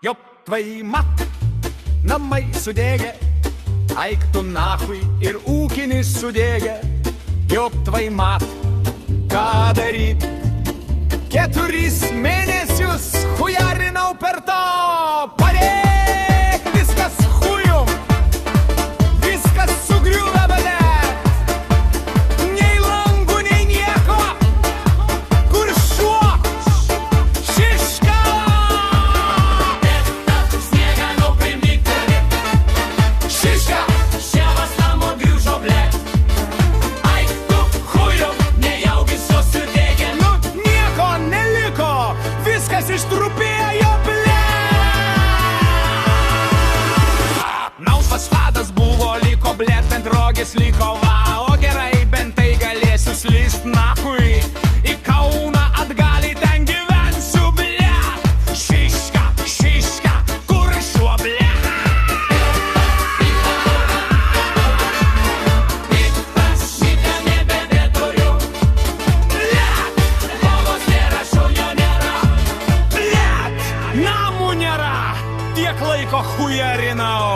Ёб твои мат, namai sudegė, eik tu nachui ir ūkinis sudegė. Ёb tvai mat, ką daryt? 4 mėnesius chujarinau per to. Parėk, viskas chujum, viskas sugriuvę, belet. Nei langų, nei nieko, kur šuo, šiška. Sniegą nuprimdyti, Šiška, šėvas namo grįžo, blet. Eik tu chujum, nejaugi susidegė. nu nieko neliko, viskas ištrupėjo, belet. Nausvas vadas buvo, liko blet, bent rogės liko, va. O gerai, bent tai galėsiu slyst nachui į Kauną atgal, į ten gyvensiu, blet. Šiška, šiška, kur šuo, blet. Šitą nebebeturiu, lovos nėra, šunio nėra. Blet, namų nėra, tiek laiko chujarinau.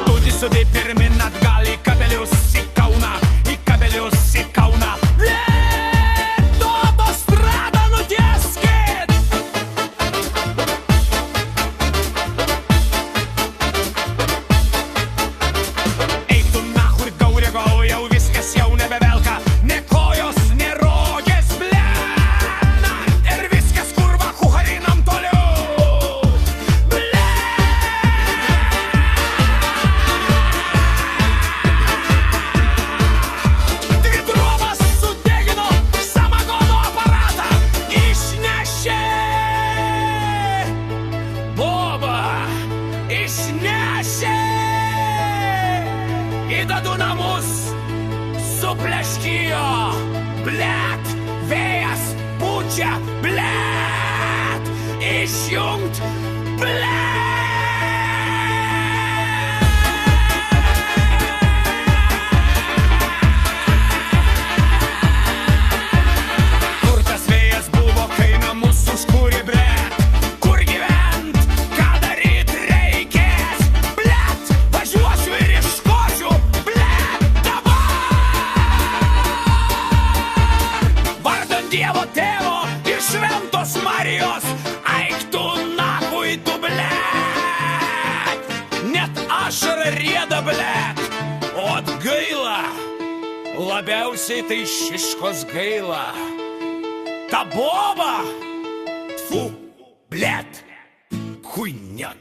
Turi sudai pirmin atgal į Kabelius, į Kauną, į Kabelius, į Kauną. Blet, tu autostradą nutieskit. Eik tu nachui gaurė, gau, jau viskas jau nebevelka. Ne kojos, ne rogės, blet. Na, ir viskas kurva chujarinam toliau. Dvidrovas sudegino, samagono aparatą išnešė. Boba išnešė. Į dadų namus supleškijo. Blet, vėjas pučia, blet. Išjungt, blet. Kur tas vėjas buvo, kai namus užkūrė, blet? Kur gyvent, ką daryt reikės? Blet, važiuosiu ir ieškosiu, blet, dabar. Vardan Dievo tėvo ir šventos Marijos, eik tu nachui, tu, blet. Net ašara rieda, blet. O gaila, labiausiai tai šiškos gaila. Ta boba, tfu, blet, хуйня.